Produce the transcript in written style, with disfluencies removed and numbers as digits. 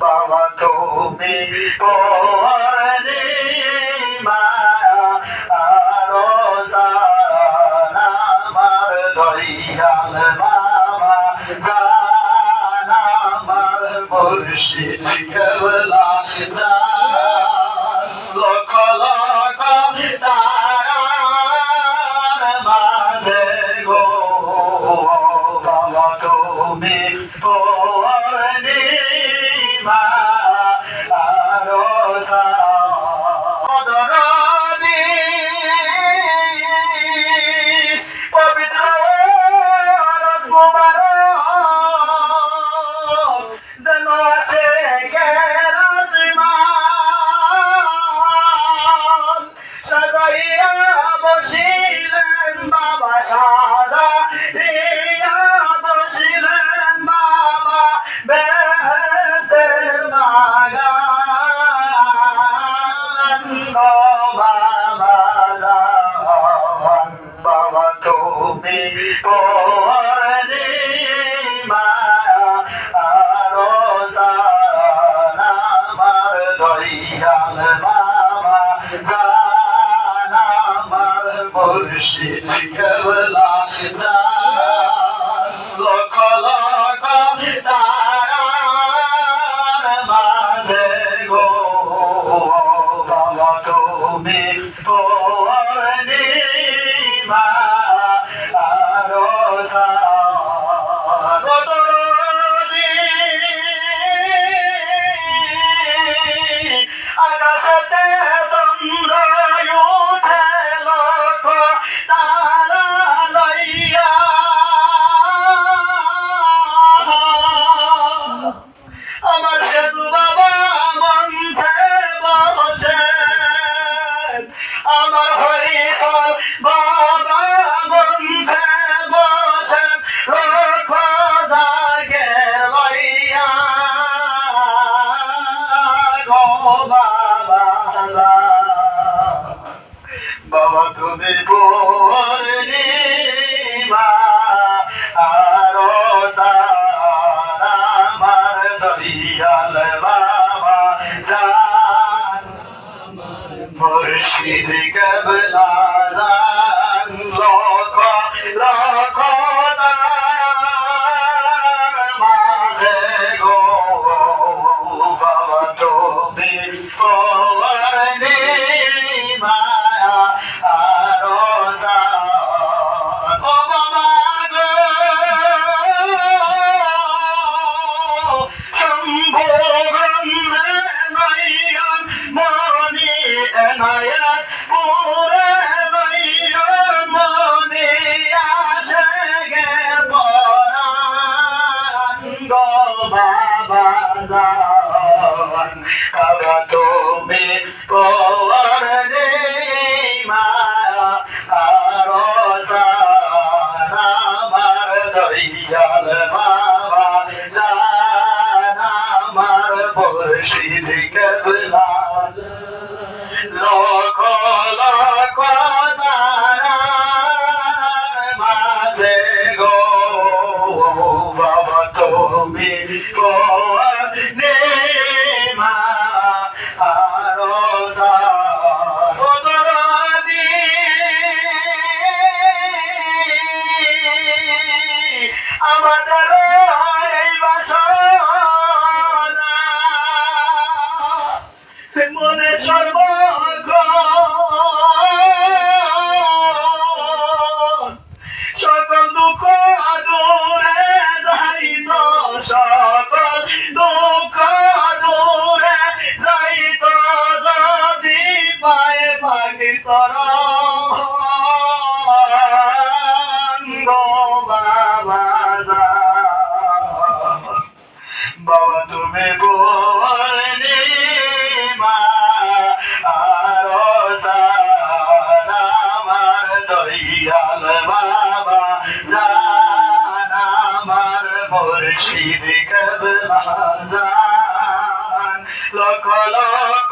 বাবা তুমি পরে মায়া আরো আমার দয়াল বাবা গান আমার মুর্শিদ কেবলা লক্ষ লক্ষ তারার মাঝে গো বাবা তুমি পূর্ণিমা আরো দরদি পবিত্র রসুমারক যেন আসে সাজাইয়া বসিলেন বাবা সাজাইয়া বসিলেন বাবা বেহেশতের বাগান গো বাবা জান বাবা তুমি পূর্ণিমা আরো জান আমার দয়াল বাবা গান আমার মুর্শিদ কেবলা লক্ষ লক্ষ তারার মাঝে গো বাবা তুমি পূর্ণিমা আরো আকাশতে চন্দ্র উঠে লক্ষ তারা লইয়া আমার সেতু বাবা মঞ্চে বসে আমার হরিফল বাবা মঞ্চে বসে লক্ষ জাগে লইয়া গো বাবা বাবা তুমি পূর্ণিমা আরো আমার দয়াল বাবা জান মুর্শিদ কেবলা জান লক্ষ লক্ষ তারার মাঝে গো বাবা তুমি পূর্ণিমা আরো ও বাবা গো শম্ভু গন্ধে নয়ন মনি এনায়ত পুরে নয়ন মনি আসে গে পরাণ গো বাবা জান বাবা তুমি পূর্ণিমা আরো আমার দয়াল বাবা জান আমার মুর্শিদ কেবলা লক্ষ লক্ষ তারার মাঝে গো বাবা তুমি পূর্ণিমা আরো আমাদের এই বাসনা মনে সর্বক্ষণ সকল দুঃখ দূরে যাইত সকল দুঃখ দূরে যাইত যদি পায়ে পাখি সরণ গো বাবা বাবা তুমি পূর্ণিমা আরো আমার দয়াল বাবা জান আমার মুর্শিদ কেবলা জান লক্ষ লক্ষ